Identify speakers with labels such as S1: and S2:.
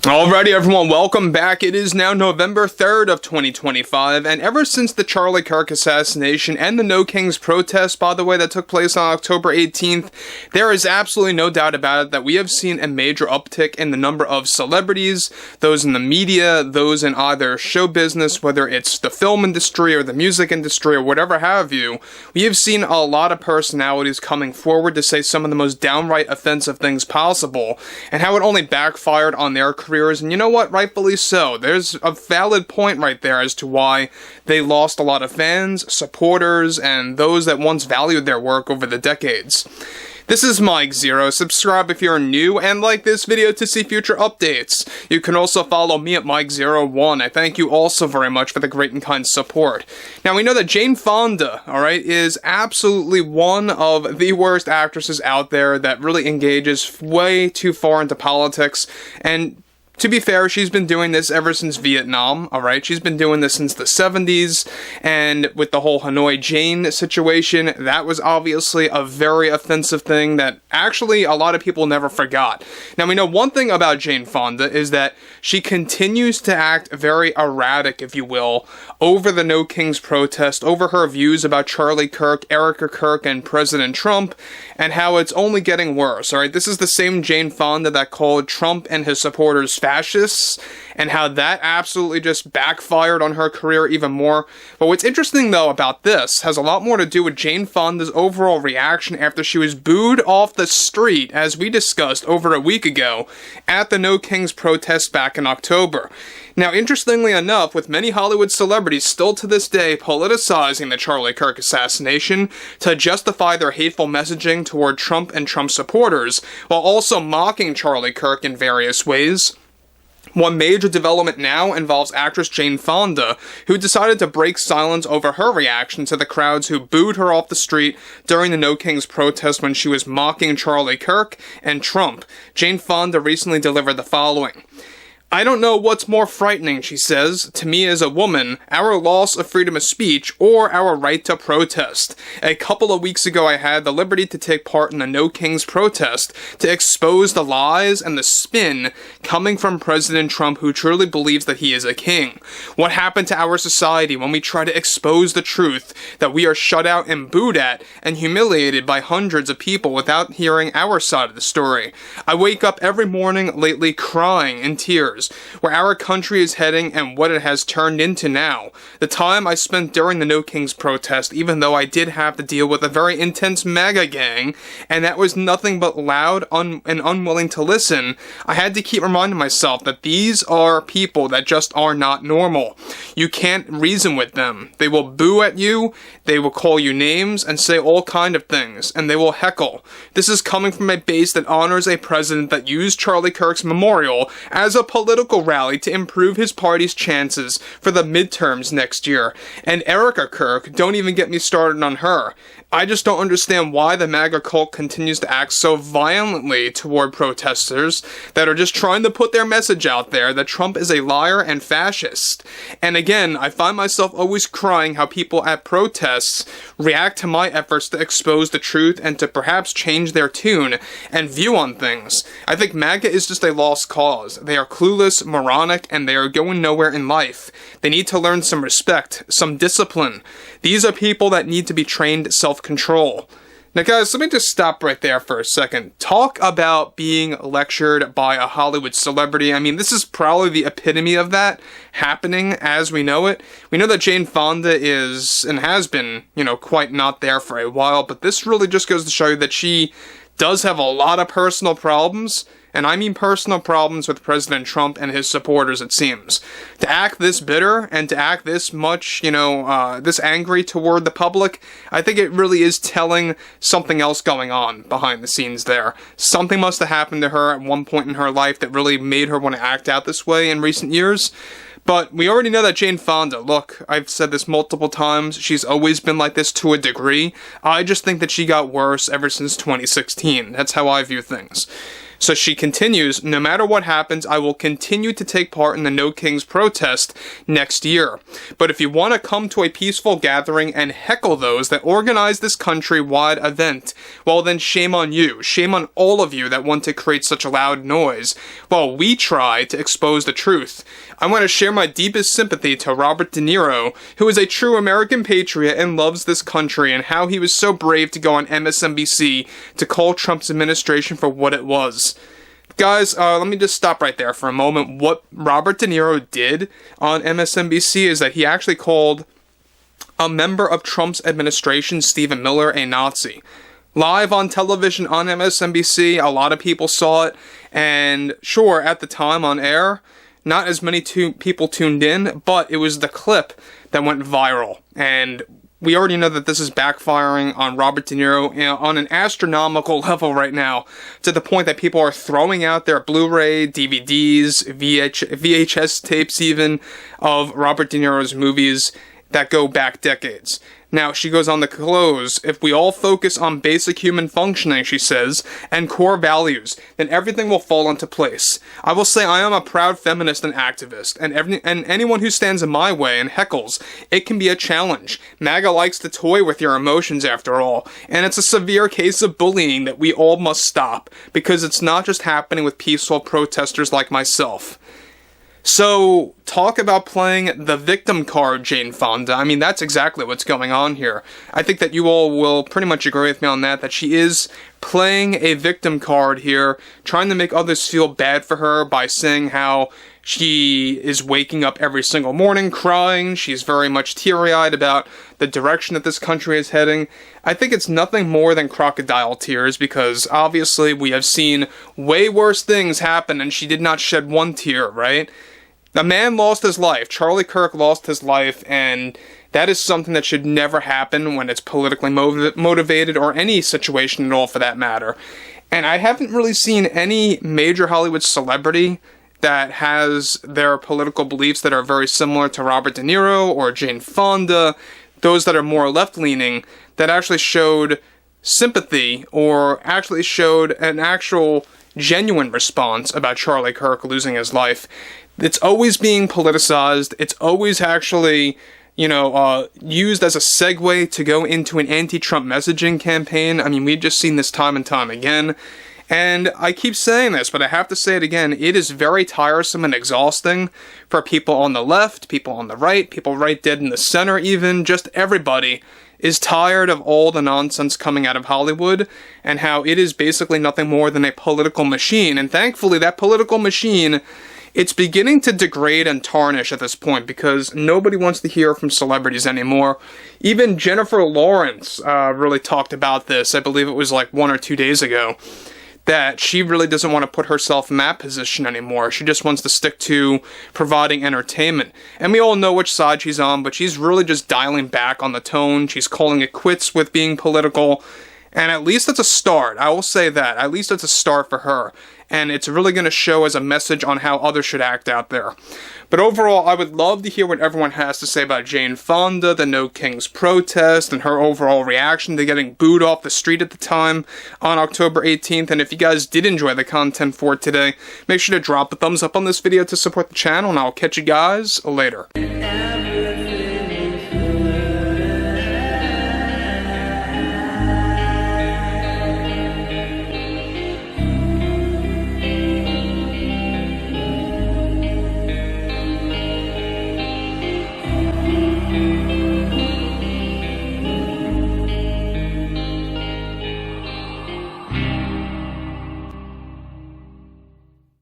S1: Alrighty everyone, welcome back. It is now November 3rd of 2025, and ever since the Charlie Kirk assassination and the No Kings protest, by the way, that took place on October 18th, there is absolutely no doubt about it that we have seen a major uptick in the number of celebrities, those in the media, those in either show business, whether it's the film industry or the music industry or whatever have you. We have seen a lot of personalities coming forward to say some of the most downright offensive things possible, and how it only backfired on their careers, and you know what, rightfully so. There's a valid point right there as to why they lost a lot of fans, supporters, and those that once valued their work over the decades. This is Mike Zero. Subscribe if you're new, and like this video to see future updates. You can also follow me at Mike01. I thank you also very much for the great and kind support. Now, we know that Jane Fonda, alright, is absolutely one of the worst actresses out there that really engages way too far into politics, and to be fair, she's been doing this ever since Vietnam, alright? She's been doing this since the 70s, and with the whole Hanoi Jane situation, that was obviously a very offensive thing that actually a lot of people never forgot. Now, we know one thing about Jane Fonda is that she continues to act very erratic, if you will, over the No Kings protest, over her views about Charlie Kirk, Erika Kirk, and President Trump, and how it's only getting worse, alright? This is the same Jane Fonda that called Trump and his supporters fascists, and how that absolutely just backfired on her career even more. But what's interesting, though, about this has a lot more to do with Jane Fonda's overall reaction after she was booed off the street, as we discussed over a week ago, at the No Kings protest back in October. Now, interestingly enough, with many Hollywood celebrities still to this day politicizing the Charlie Kirk assassination to justify their hateful messaging toward Trump and Trump supporters, while also mocking Charlie Kirk in various ways, one major development now involves actress Jane Fonda, who decided to break silence over her reaction to the crowds who booed her off the street during the No Kings protest when she was mocking Charlie Kirk and Trump. Jane Fonda recently delivered the following. "I don't know what's more frightening," she says, "to me as a woman, our loss of freedom of speech or our right to protest. A couple of weeks ago I had the liberty to take part in the No Kings protest to expose the lies and the spin coming from President Trump, who truly believes that he is a king. What happened to our society when we try to expose the truth that we are shut out and booed at and humiliated by hundreds of people without hearing our side of the story? I wake up every morning lately crying in tears where our country is heading and what it has turned into now. The time I spent during the No Kings protest, even though I did have to deal with a very intense MAGA gang, and that was nothing but loud and unwilling to listen, I had to keep reminding myself that these are people that just are not normal. You can't reason with them. They will boo at you, they will call you names, and say all kind of things, and they will heckle. This is coming from a base that honors a president that used Charlie Kirk's memorial as a political rally to improve his party's chances for the midterms next year. And Erika Kirk, don't even get me started on her. I just don't understand why the MAGA cult continues to act so violently toward protesters that are just trying to put their message out there that Trump is a liar and fascist. And again, I find myself always crying how people at protests react to my efforts to expose the truth and to perhaps change their tune and view on things. I think MAGA is just a lost cause. They are clueless, moronic, and they are going nowhere in life. They need to learn some respect, some discipline. These are people that need to be trained self-control. Now guys, let me just stop right there for a second. Talk about being lectured by a Hollywood celebrity. I mean, this is probably the epitome of that happening as we know it. We know that Jane Fonda is, and has been, quite not there for a while, but this really just goes to show you that she does have a lot of personal problems, and I mean personal problems with President Trump and his supporters, it seems. To act this bitter and to act this much, this angry toward the public, I think it really is telling something else going on behind the scenes there. Something must have happened to her at one point in her life that really made her want to act out this way in recent years. But we already know that Jane Fonda, look, I've said this multiple times, she's always been like this to a degree. I just think that she got worse ever since 2016. That's how I view things. So she continues, no matter what happens, I will continue to take part in the No Kings protest next year. But if you want to come to a peaceful gathering and heckle those that organize this countrywide event, well then shame on you. Shame on all of you that want to create such a loud noise while we try to expose the truth. I want to share my deepest sympathy to Robert De Niro, who is a true American patriot and loves this country, and how he was so brave to go on MSNBC to call Trump's administration for what it was. Guys, let me just stop right there for a moment. What Robert De Niro did on MSNBC is that he actually called a member of Trump's administration, Stephen Miller, a Nazi. Live on television on MSNBC, a lot of people saw it, and sure, at the time on air, not as many people tuned in, but it was the clip that went viral, and we already know that this is backfiring on Robert De Niro on an astronomical level right now, to the point that people are throwing out their Blu-ray, DVDs, VHS tapes even, of Robert De Niro's movies that go back decades. Now, she goes on to close, if we all focus on basic human functioning, she says, and core values, then everything will fall into place. I will say I am a proud feminist and activist, and anyone who stands in my way and heckles, it can be a challenge. MAGA likes to toy with your emotions after all, and it's a severe case of bullying that we all must stop, because it's not just happening with peaceful protesters like myself. So, talk about playing the victim card, Jane Fonda. I mean, that's exactly what's going on here. I think that you all will pretty much agree with me on that she is playing a victim card here, trying to make others feel bad for her by saying how she is waking up every single morning crying. She's very much teary-eyed about the direction that this country is heading. I think it's nothing more than crocodile tears, because obviously we have seen way worse things happen and she did not shed one tear, right? A man lost his life. Charlie Kirk lost his life, and that is something that should never happen when it's politically motivated, or any situation at all for that matter. And I haven't really seen any major Hollywood celebrity that has their political beliefs that are very similar to Robert De Niro or Jane Fonda, those that are more left-leaning, that actually showed sympathy or actually showed an actual genuine response about Charlie Kirk losing his life. It's always being politicized. It's always actually, used as a segue to go into an anti-Trump messaging campaign. I mean, we've just seen this time and time again. And I keep saying this, but I have to say it again. It is very tiresome and exhausting for people on the left, people on the right, people right dead in the center even. Just everybody is tired of all the nonsense coming out of Hollywood, and how it is basically nothing more than a political machine. And thankfully, that political machine, it's beginning to degrade and tarnish at this point, because nobody wants to hear from celebrities anymore. Even Jennifer Lawrence really talked about this. I believe it was like 1 or 2 days ago, that she really doesn't want to put herself in that position anymore. She just wants to stick to providing entertainment. And we all know which side she's on, but she's really just dialing back on the tone. She's calling it quits with being political. And at least it's a start. I will say that. At least it's a start for her. And it's really going to show as a message on how others should act out there. But overall, I would love to hear what everyone has to say about Jane Fonda, the No Kings protest, and her overall reaction to getting booed off the street at the time on October 18th. And if you guys did enjoy the content for today, make sure to drop a thumbs up on this video to support the channel, and I'll catch you guys later.